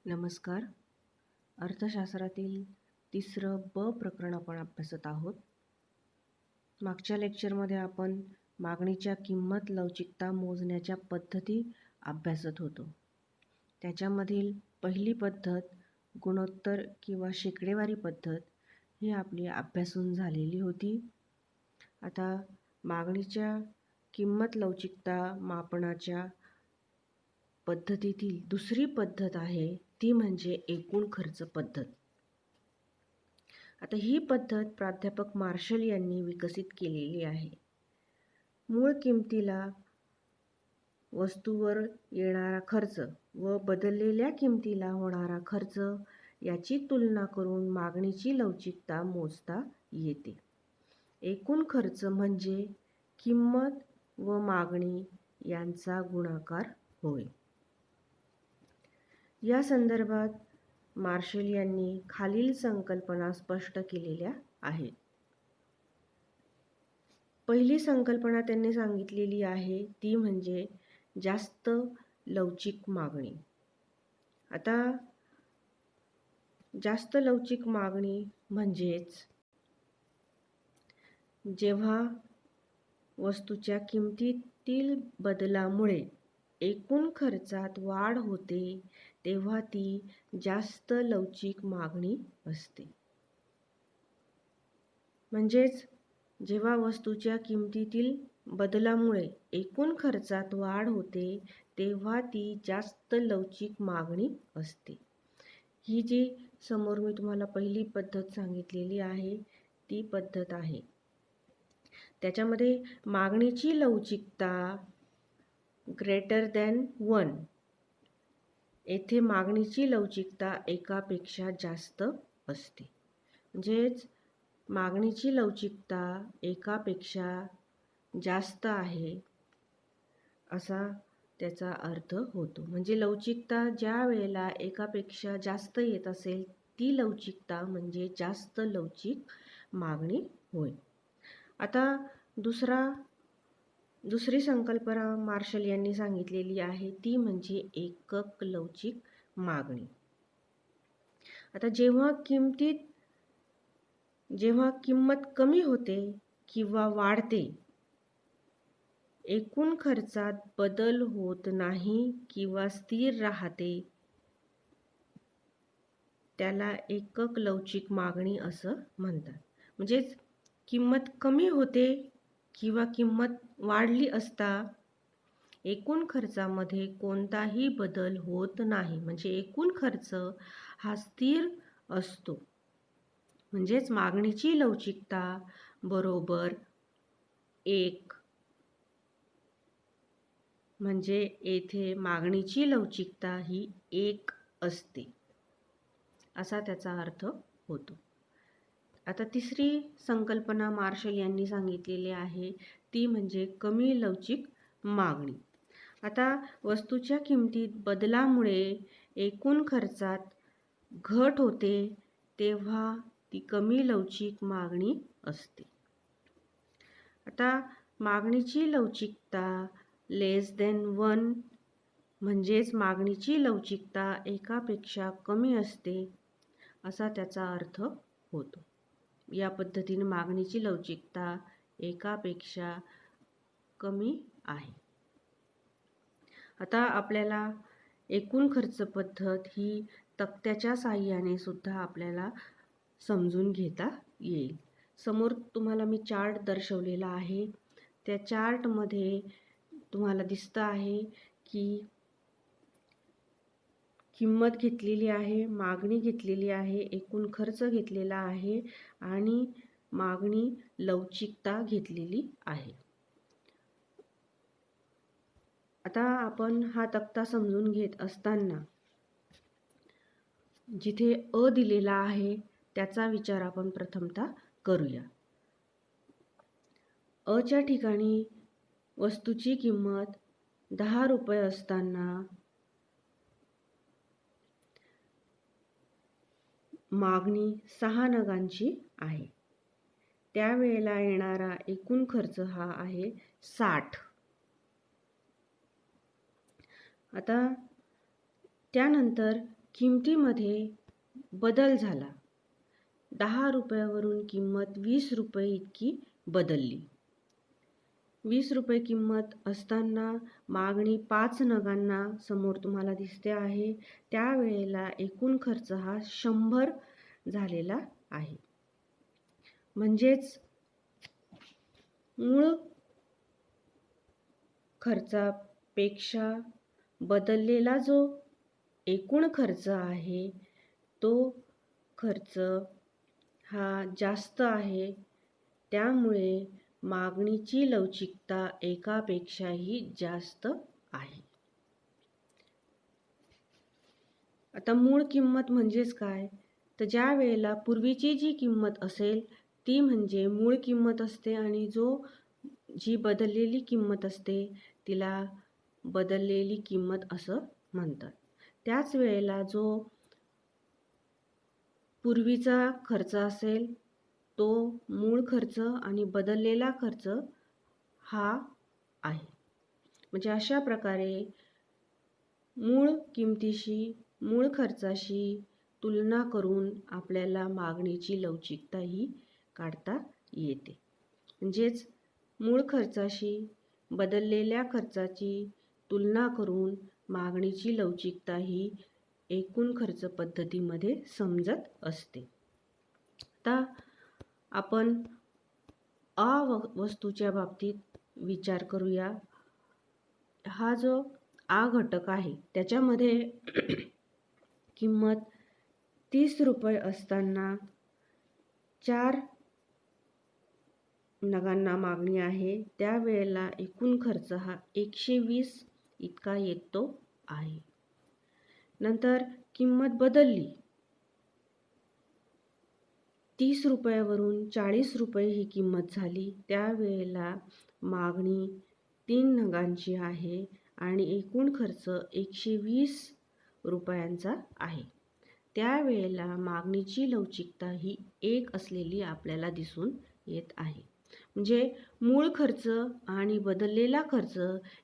नमस्कार. अर्थशास्त्रातील तिसरं ब प्रकरण आपण अभ्यासत आहोत. मागच्या लेक्चरमध्ये आपण मागणीच्या किंमत लवचिकता मोजण्याच्या पद्धती अभ्यासत होतो. त्याच्यामधील पहिली पद्धत गुणोत्तर किंवा शेकडेवारी पद्धत ही आपली अभ्यासून झालेली होती. आता मागणीच्या किंमत लवचिकता मापनाच्या पद्धतीतील दुसरी पद्धत आहे ती म्हणजे एकूण खर्च पद्धत. आता ही पद्धत प्राध्यापक मार्शल यांनी विकसित केलेली आहे. मूळ किमतीला वस्तूवर येणारा खर्च व बदललेल्या किमतीला होणारा खर्च याची तुलना करून मागणीची लवचिकता मोजता येते. एकूण खर्च म्हणजे किंमत व मागणी यांचा गुणाकार होय. या संदर्भात मार्शल यांनी खालील संकल्पना स्पष्ट केलेल्या आहेत. पहिली संकल्पना त्यांनी सांगितलेली आहे ती म्हणजे जास्त लवचिक मागणी. आता जास्त लवचिक मागणी म्हणजेच जेव्हा वस्तूच्या किमतीतील बदलामुळे एकूण खर्चात वाढ होते तेव्हा ती जास्त लवचिक मागणी असते. म्हणजेच जेव्हा वस्तूच्या किमतीतील बदलामुळे एकूण खर्चात वाढ होते तेव्हा ती जास्त लवचिक मागणी असते. ही जी समोर मी तुम्हाला पहिली पद्धत सांगितलेली आहे ती पद्धत आहे. त्याच्यामध्ये मागणीची लवचिकता ग्रेटर दॅन 1. येथे मागणीची लवचिकता एकापेक्षा जास्त असते. म्हणजेच मागणीची लवचिकता एकापेक्षा जास्त आहे असा त्याचा अर्थ होतो. म्हणजे लवचिकता ज्या वेळेला एकापेक्षा जास्त येत असेल ती लवचिकता म्हणजे जास्त लवचिक मागणी होय. आता दुसरी संकल्पना मार्शल यांनी सांगितलेली आहे ती म्हणजे एकक लवचिक मागणी. आता जेव्हा किंमत कमी होते किंवा वाढते, एकूण खर्चात बदल होत नाही किंवा स्थिर राहते, त्याला एकक लवचिक मागणी असं म्हणतात. म्हणजेच किंमत कमी होते किंवा किंमत वाढली असता एकूण खर्चामध्ये कोणताही बदल होत नाही. म्हणजे एकूण खर्च हा स्थिर असतो. म्हणजेच मागणीची लवचिकता बरोबर 1. म्हणजे येथे मागणीची लवचिकता ही 1 असते असा त्याचा अर्थ होतो. आता तिसरी संकल्पना मार्शल यांनी सांगितलेली आहे ती म्हणजे कमी लवचिक मागणी. आता वस्तूच्या किमतीत बदलामुळे एकूण खर्चात घट होते तेव्हा ती कमी लवचिक मागणी असते. आता मागणीची लवचिकता लेस दॅन 1 म्हणजेच मागणीची लवचिकता एकापेक्षा कमी असते असा त्याचा अर्थ होतो. या पद्धतीने मागणीची लवचिकता एकापेक्षा कमी आहे. आता आपल्याला एकूण खर्च पद्धत ही तक्त्याच्या साहाय्याने सुद्धा आपल्याला समजून घेता येईल. समोर तुम्हाला मी चार्ट दर्शवलेला आहे. त्या चार्टमध्ये तुम्हाला दिसतं आहे की किंमत घेतलेली आहे, मागणी घेतलेली आहे, एकूण खर्च घेतलेला आहे आणि मागणी लवचिकता घेतलेली आहे. आता आपण हा तक्ता समजून घेत असताना जिथे अ दिलेला आहे त्याचा विचार आपण प्रथमतः करूया. अच्या ठिकाणी वस्तूची किंमत 10 रुपये असताना मागणी 6 नगांची आहे. त्यावेळेला येणारा एकूण खर्च हा आहे 60. आता त्यानंतर किमतीमध्ये बदल झाला. 10 रुपयावरून किंमत 20 रुपये इतकी बदलली. 20 रुपये किंमत असताना मागणी 5 नगांना समोर तुम्हाला दिसते आहे. त्यावेळेला एकूण खर्च हा 100 झालेला आहे. म्हणजेच मूळ खर्चापेक्षा बदललेला जो एकूण खर्च आहे तो खर्च हा जास्त आहे. त्यामुळे मागणीची लवचिकता एकापेक्षाही जास्त आहे. आता मूळ किंमत म्हणजेच काय? तर ज्या वेळेला पूर्वीची जी किंमत असेल ती म्हणजे मूळ किंमत असते आणि जी बदललेली किंमत असते तिला बदललेली किंमत असं म्हणतात. त्याच वेळेला जो पूर्वीचा खर्च असेल तो मूळ खर्च आणि बदललेला खर्च हा आहे. म्हणजे अशा प्रकारे मूळ किमतीशी मूळ खर्चाशी तुलना करून आपल्याला मागणीची लवचिकता ही काढता येते. म्हणजेच मूळ खर्चाशी बदललेल्या खर्चाची तुलना करून मागणीची लवचिकता ही एकूण खर्च पद्धतीमध्ये समजत असते. आता आपण वस्तूच्या बाबतीत विचार करूया. हा जो घटक आहे त्याच्यामध्ये किंमत 30 रुपये असताना 4 नगांना मागणी आहे. त्यावेळेला एकूण खर्च हा 120 इतका येतो आहे. नंतर किंमत बदलली. 30 रुपयावरून 40 रुपये ही किंमत झाली. त्यावेळेला मागणी 3 नगांची आहे आणि एकूण खर्च 120 रुपयांचा आहे. त्यावेळेला मागणीची लवचिकता ही 1 असलेली आपल्याला दिसून येत आहे. म्हणजे मूळ खर्च आणि बदललेला खर्च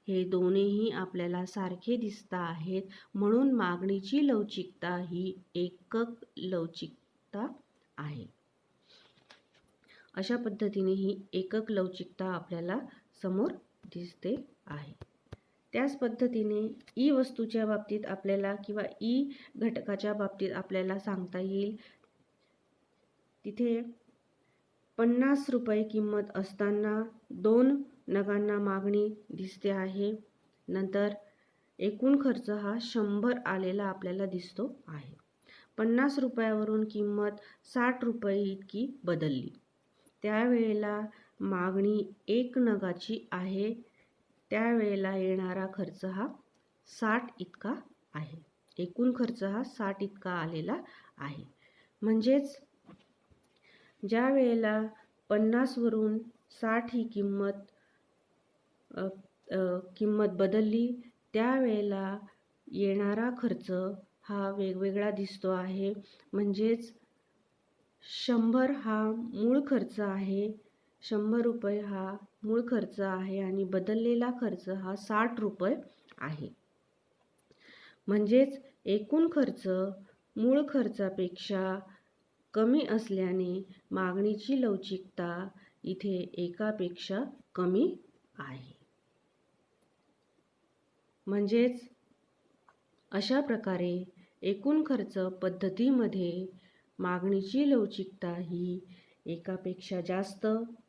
हे दोन्हीही आपल्याला सारखे दिसत आहेत. म्हणून मागणीची लवचिकता ही एकक लवचिकता आहे. अशा पद्धतीने ही एकक लवचिकता आपल्याला समोर दिसते आहे. त्याच पद्धतीने ई वस्तूच्या बाबतीत आपल्याला किंवा ई घटकाच्या बाबतीत आपल्याला सांगता येईल. तिथे 50 रुपये किंमत असताना 2 नगांना मागणी दिसते आहे. नंतर एकूण खर्च हा 100 आलेला आपल्याला दिसतो आहे. 50 रुपयावरून किंमत 60 रुपये इतकी बदलली. त्यावेळेला मागणी 1 नगाची आहे. त्यावेळेला येणारा खर्च हा 60 इतका आहे. एकूण खर्च हा 60 इतका आलेला आहे. म्हणजेच ज्या वेळेला 50 वरून 60 ही किंमत बदलली त्यावेळेला येणारा खर्च हा वेगवेगळा दिसतो आहे. म्हणजेच 100 हा मूळ खर्च आहे. 100 रुपये हा मूळ खर्च आहे आणि बदललेला खर्च हा 60 रुपये आहे. म्हणजेच एकूण खर्च मूळ खर्चापेक्षा कमी असल्याने मागणीची लवचिकता इथे एकापेक्षा कमी आहे. म्हणजेच अशा प्रकारे एकूण खर्च पद्धतीमध्ये मागणीची लवचिकता ही एकापेक्षा जास्त,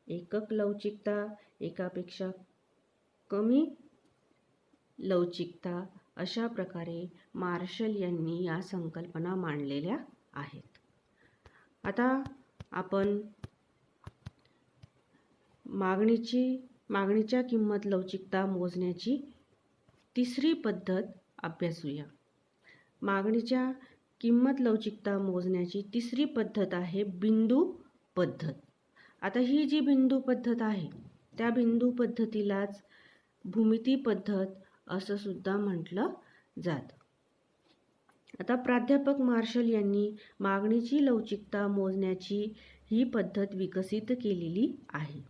एकक लवचिकता एकापेक्षा कमी लवचिकता अशा प्रकारे मार्शल यांनी या संकल्पना मांडलेल्या आहेत. आता आपण मागणीच्या किंमत लवचिकता मोजण्याची तिसरी पद्धत अभ्यासूया. मागणीच्या किंमत लवचिकता मोजण्याची तिसरी पद्धत आहे बिंदू पद्धत. आता ही जी बिंदू पद्धत आहे त्या बिंदू पद्धतीलाच भूमिती पद्धत असं सुद्धा म्हटलं जातं. आता प्राध्यापक मार्शल यांनी मागणीची लवचिकता मोजण्याची ही पद्धत विकसित केलेली आहे.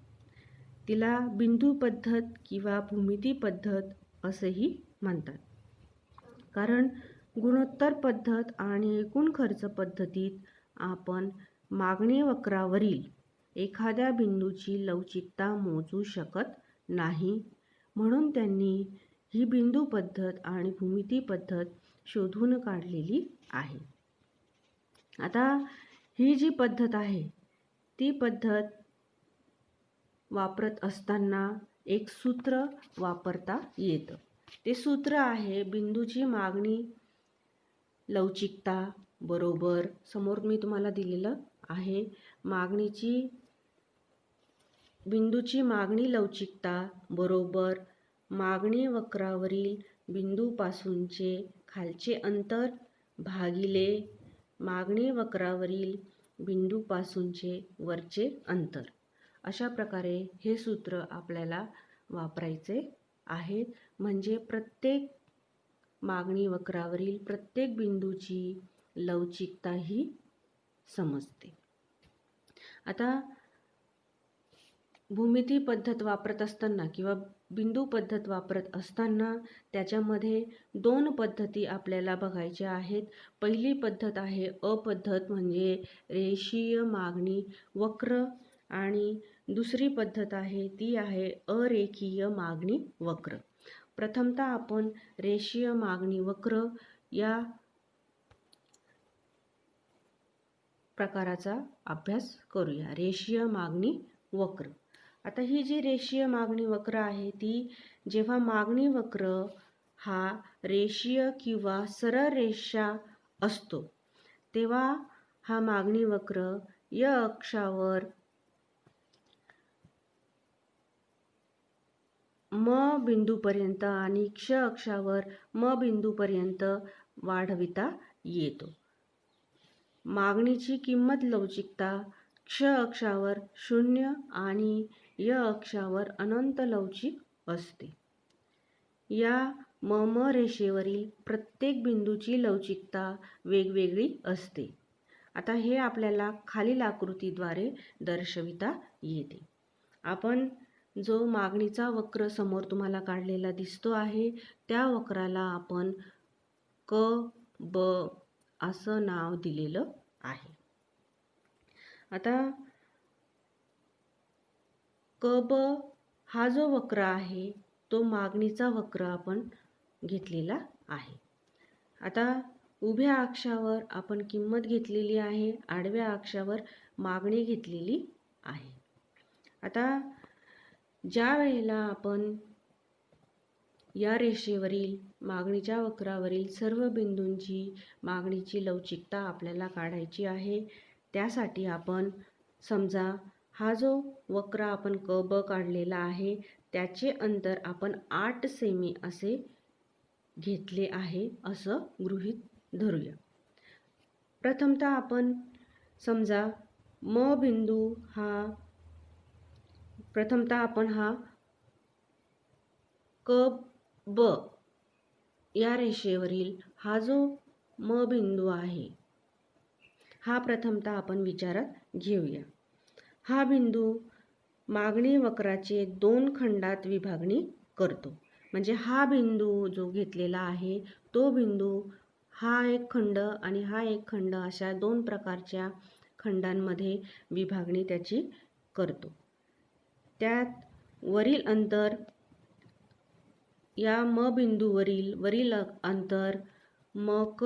तिला बिंदू पद्धत किंवा भूमिती पद्धत असंही म्हणतात. कारण गुणोत्तर पद्धत आणि एकूण खर्च पद्धतीत आपण मागणी वक्रावरील एखाद्या बिंदूची लवचिकता मोजू शकत नाही, म्हणून त्यांनी ही बिंदू पद्धत आणि भूमिती पद्धत शोधून काढलेली आहे. आता ही जी पद्धत आहे ती पद्धत वापरत असताना एक सूत्र वापरता येतं. ते सूत्र आहे बिंदूची मागणी लवचिकता बरोबर, समोर मी तुम्हाला दिलेलं आहे, बिंदूची मागणी लवचिकता बरोबर मागणी वक्रावरील बिंदूपासूनचे खालचे अंतर भागिले मागणी वक्रावरील बिंदूपासूनचे वरचे अंतर. अशा प्रकारे हे सूत्र आपल्याला वापरायचे आहे. म्हणजे प्रत्येक मागणी वक्रावरील प्रत्येक बिंदूची लवचिकता ही समजते. आता भूमिती पद्धत वापरत असताना किंवा बिंदू पद्धत वापरत असताना त्याच्यामध्ये 2 पद्धती आपल्याला बघायच्या आहेत. पहिली पद्धत आहे अपद्धत म्हणजे रेषीय मागणी वक्र, आणि दुसरी पद्धत आहे ती आहे अरेखीय मागणी वक्र. प्रथमतः आपण रेषीय मागणी वक्र या प्रकाराचा अभ्यास करूया. रेषीय मागणी वक्र. आता ही जी रेषीय मागणी वक्र आहे ती जेव्हा मागणी वक्र हा रेषीय किंवा सरळ रेषा असतो तेव्हा हा मागणी वक्र य अक्षावर म बिंदूपर्यंत आणि क्ष अक्षावर म बिंदूपर्यंत वाढविता येतो. मागणीची किंमत लवचिकता क्ष अक्षावर 0 आणि य अक्षावर अनंत लवचिक असते. या म रेषेवरील प्रत्येक बिंदूची लवचिकता वेगवेगळी असते. आता हे आपल्याला खालील आकृतीद्वारे दर्शविता येते. आपण जो मागणीचा वक्र समोर तुम्हाला काढलेला दिसतो आहे त्या वक्राला आपण क ब असं नाव दिलेलं आहे. आता क ब हा जो वक्र आहे तो मागणीचा वक्र आपण घेतलेला आहे. आता उभ्या अक्षावर आपण किंमत घेतलेली आहे, आडव्या अक्षावर मागणी घेतलेली आहे. आता ज्या वेळेला आपण या रेषेवरील मागणीच्या वक्रावरील सर्व बिंदूंची मागणीची लवचिकता आपल्याला काढायची आहे, त्यासाठी आपण समजा हा जो वक्र आपण क ब काढलेला आहे त्याचे अंतर आपण 8 सेमी असे घेतले आहे असं गृहीत धरूया. प्रथमतः आपण समजा म बिंदू हा क ब या रेषेवरील हा जो म बिंदू आहे हा प्रथमतः आपण विचारात घेऊया. हा बिंदू मागणी वक्राचे 2 खंडात विभागणी करतो. म्हणजे हा बिंदू जो घेतलेला आहे तो बिंदू हा एक खंड आणि हा एक खंड अशा 2 प्रकारच्या खंडांमध्ये विभागणी त्याची करतो. त्यात वरील अंतर या म बिंदूवरील अंतर म क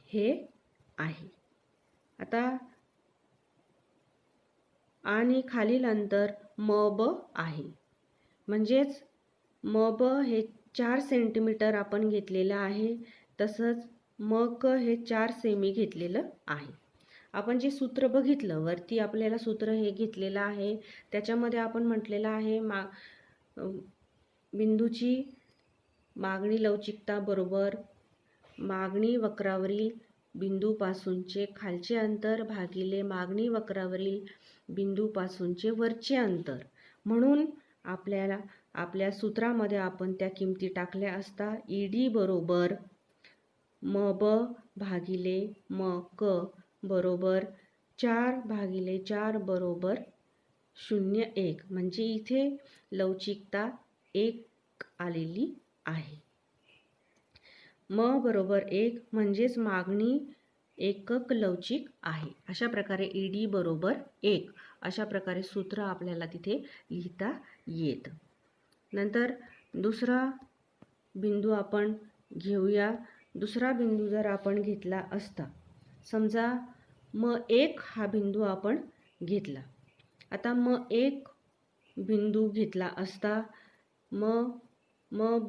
हे आहे. आता आणि खालील अंतर म ब आहे. म्हणजेच म ब हे 4 सेंटीमीटर आपण घेतलेलं आहे, तसंच म क हे 4 सेमी घेतलेलं आहे. आपण जे सूत्र बघितलं वरती आपल्याला सूत्र हे घेतलेलं आहे त्याच्यामध्ये आपण म्हटलेलं आहे बिंदूची मागणी लवचिकता बरोबर मागणी वक्रावरील बिंदूपासूनचे खालचे अंतर भागिले मागणी वक्रावरील बिंदूपासूनचे वरचे अंतर. म्हणून आपल्या सूत्रामध्ये आपण त्या किमती टाकल्या असता ईडी बरोबर म ब भागिले म क बरोबर 4/4 बरोबर 0.1, म्हणजे इथे लवचिकता 1 आलेली आहे. म बरोबर 1 म्हणजेच मागणी एकक लवचिक आहे. अशा प्रकारे ED बरोबर 1 अशा प्रकारे सूत्र आपल्याला तिथे लिहिता येतं. नंतर दुसरा बिंदू आपण घेऊया. दुसरा बिंदू जर आपण घेतला असता, समजा M1 हा बिंदू आपण घेतला. आता M1 बिंदू घेतला असता, M1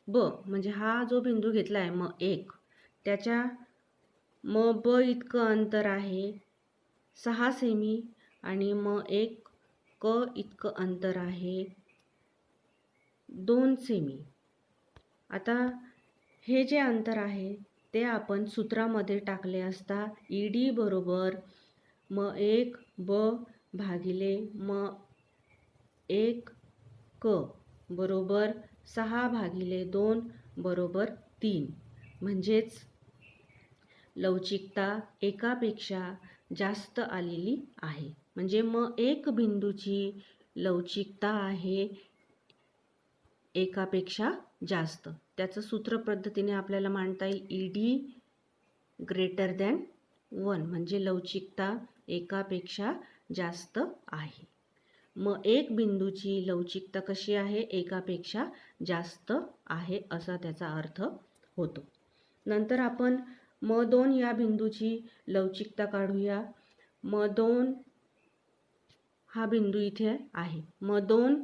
ब म्हणजे हा जो बिंदू घेतला आहे M1 त्याच्या MB इतकं अंतर आहे 6 सेमी आणि M1 क इतकं अंतर आहे 2 सेमी. आता हे जे अंतर आहे ते आपण सूत्रामध्ये टाकले असता ED बरोबर M1 ब भागिले M1 क बरोबर 6 भागिले 2 बरोबर 3. म्हणजेच लवचिकता एकापेक्षा जास्त आलेली आहे. म्हणजे M1 बिंदूची लवचिकता आहे एकापेक्षा जास्त. त्याचं सूत्र पद्धतीने आपल्याला मांडता येईल ED ग्रेटर दॅन 1 म्हणजे लवचिकता एकापेक्षा जास्त आहे. M1 बिंदूची लवचिकता कशी आहे? एकापेक्षा जास्त आहे असा त्याचा अर्थ होतो. नंतर आपण M2 या बिंदूची लवचिकता काढूया. M2 हा बिंदू इथे आहे. M2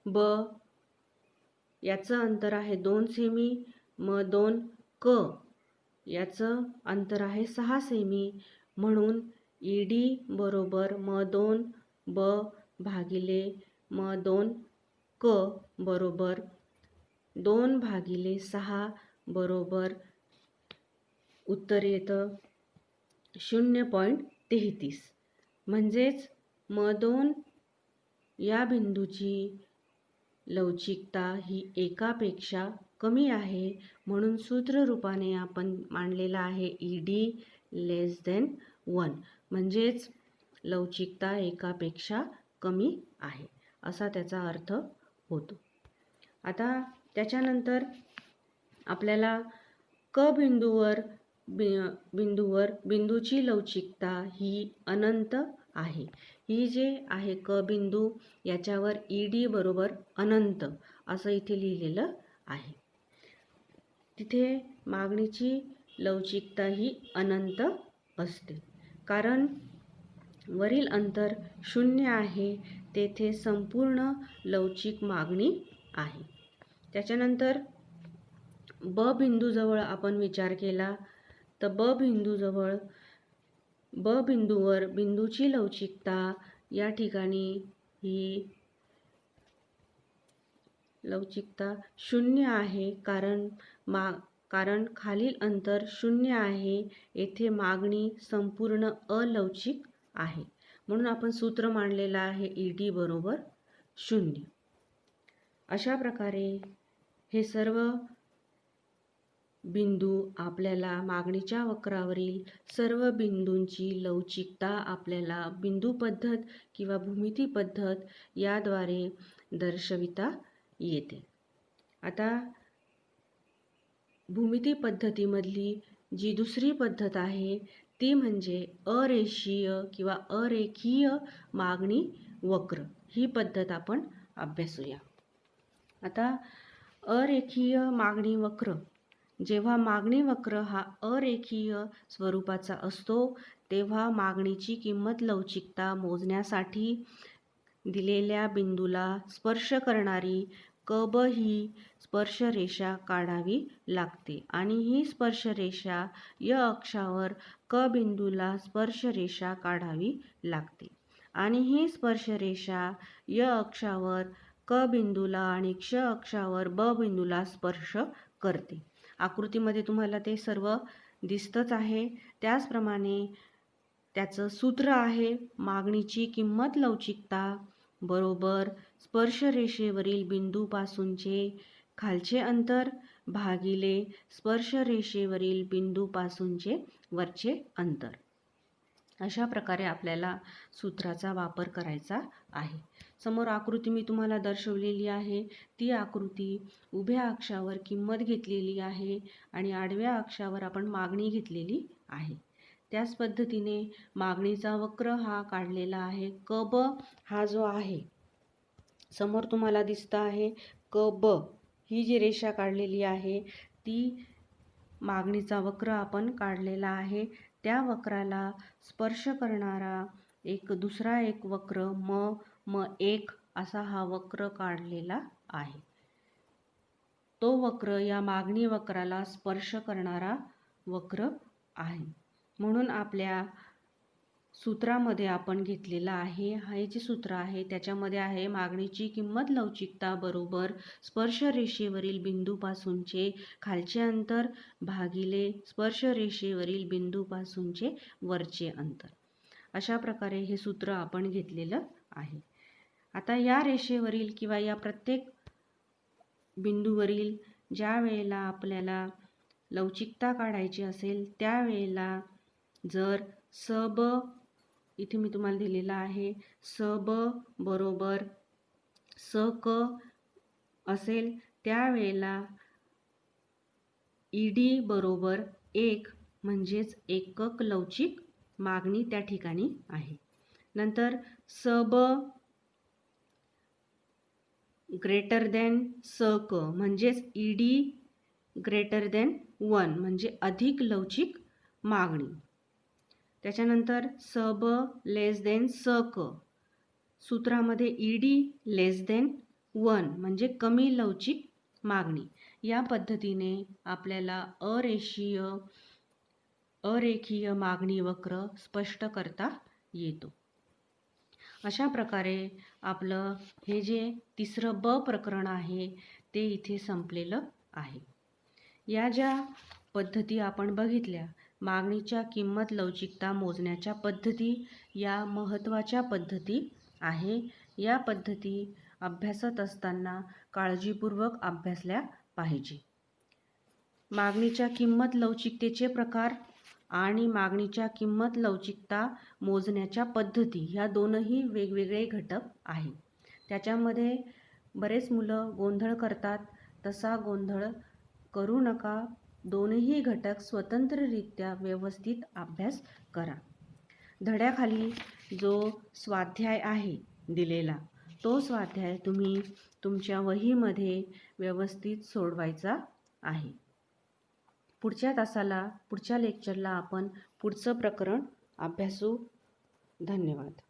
ब याचं अंतर आहे 2 सेमी. M2 क याचं अंतर आहे 6 सेमी. म्हणून ED बरोबर M2 ब भागिले M2 क बरोबर 2 भागिले 6 बरोबर उत्तर येतं 0.33. म्हणजेच M2 या बिंदूची लवचिकता ही एकापेक्षा कमी आहे. म्हणून सूत्र रूपाने आपण मांडलेला आहे ED लेस दॅन 1 म्हणजेच लवचिकता एकापेक्षा कमी आहे असा त्याचा अर्थ होतो. आता त्याच्यानंतर आपल्याला क बिंदूची लवचिकता ही अनंत आहे. ही जे आहे क बिंदू याच्यावर ED बरोबर अनंत असं इथे लिहिलेलं आहे. तिथे मागणीची लवचिकता ही अनंत असते. कारण वरील अंतर 0 आहे, तेथे संपूर्ण लवचिक मागणी आहे. त्याच्यानंतर ब बिंदूजवळ आपण विचार केला तर ब बिंदूवर बिंदूची लवचिकता या ठिकाणी ही लवचिकता 0 आहे. कारण खालील अंतर 0 आहे. येथे मागणी संपूर्ण अलवचिक आहे. म्हणून आपण सूत्र मांडलेलं आहे ED बरोबर 0. अशा प्रकारे हे सर्व बिंदू आपल्याला मागणीच्या वक्रावरील सर्व बिंदूंची लवचिकता आपल्याला बिंदू पद्धत किंवा भूमिती पद्धत याद्वारे दर्शविता येते. आता भूमिती पद्धतीमधली जी दुसरी पद्धत आहे ती म्हणजे अरेषीय किंवा अरेखीय मागणी वक्र. ही पद्धत आपण अभ्यासूया. आता अरेखीय मागणी वक्र, जेव्हा मागणी वक्र हा अरेखीय स्वरूपाचा असतो तेव्हा मागणीची किंमत लवचिकता मोजण्यासाठी दिलेल्या बिंदूला स्पर्श करणारी KB ही स्पर्शरेषा काढावी लागते आणि ही स्पर्शरेषा य अक्षावर क बिंदूला स्पर्शरेषा काढावी लागते आणि ही स्पर्शरेषा य अक्षावर क बिंदूला आणि क्ष अक्षावर ब बिंदूला स्पर्श करते. आकृतीमध्ये तुम्हाला ते सर्व दिसतच आहे. त्याचप्रमाणे त्याचं सूत्र आहे मागणीची किंमत लवचिकता बरोबर स्पर्शरेषेवरील बिंदूपासूनचे खालचे अंतर भागिले स्पर्शरेषेवरील बिंदूपासूनचे वरचे अंतर. अशा प्रकारे आपल्याला सूत्राचा वापर करायचा आहे. समोर आकृती मी तुम्हाला दर्शवलेली आहे. ती आकृती उभ्या अक्षावर किंमत घेतलेली आहे आणि आडव्या अक्षावर आपण मागणी घेतलेली आहे. त्याच पद्धतीने मागणीचा वक्र हा काढलेला आहे. क ब हा जो आहे समोर तुम्हाला दिसतं आहे, क ब ही जी रेषा काढलेली आहे ती मागणीचा वक्र आपण काढलेला आहे. त्या वक्राला स्पर्श करणारा दुसरा एक वक्र म 1 असा हा वक्र काढलेला आहे. तो वक्र या मागणी वक्राला स्पर्श करणारा वक्र आहे. म्हणून आपल्या सूत्रामध्ये आपण घेतलेला आहे, हे जे सूत्र आहे त्याच्यामध्ये आहे मागणीची किंमत लवचिकता बरोबर स्पर्श रेषेवरील बिंदूपासूनचे खालचे अंतर भागिले स्पर्श रेषेवरील बिंदूपासूनचे वरचे अंतर. अशा प्रकारे हे सूत्र आपण घेतलेलं आहे. आता या रेषेवरील किंवा या प्रत्येक बिंदूवरील ज्या वेळेला आपल्याला लवचिकता काढायची असेल त्यावेळेला जर स ब इथे मी तुम्हाला दिलेला आहे, स ब बरोबर स क असेल त्यावेळेला ईडी बरोबर 1 म्हणजेच एकक लवचिक मागणी त्या ठिकाणी आहे. नंतर स ब ग्रेटर दॅन स क म्हणजेच ईडी ग्रेटर दॅन 1 म्हणजे अधिक लवचिक मागणी. त्याच्यानंतर स ब लेस दॅन स क सूत्रामध्ये ईडी लेस दॅन 1 म्हणजे कमी लवचिक मागणी. या पद्धतीने आपल्याला अरेखीय मागणी वक्र स्पष्ट करता येतो. अशा प्रकारे आपलं हे जे तिसरं ब प्रकरण आहे ते इथे संपलेलं आहे. या ज्या पद्धती आपण बघितल्या, मागणीच्या किंमत लवचिकता मोजण्याच्या पद्धती या महत्त्वाच्या पद्धती आहे. या पद्धती अभ्यासत असताना काळजीपूर्वक अभ्यासल्या पाहिजे. मागणीच्या किंमत लवचिकतेचे प्रकार आणि मागणीच्या किंमत लवचिकता मोजण्याच्या पद्धती ह्या दोनही वेगवेगळे घटक आहेत. त्याच्यामध्ये बरेच मुलं गोंधळ करतात. तसा गोंधळ करू नका. दोनही घटक स्वतंत्ररित्या व्यवस्थित अभ्यास करा. धड्याखाली जो स्वाध्याय आहे दिलेला तो स्वाध्याय तुम्ही तुमच्या वहीमध्ये व्यवस्थित सोडवायचा आहे. पुढच्या तासाला पुढच्या लेक्चरला आपण पुढचं प्रकरण अभ्यासू. धन्यवाद.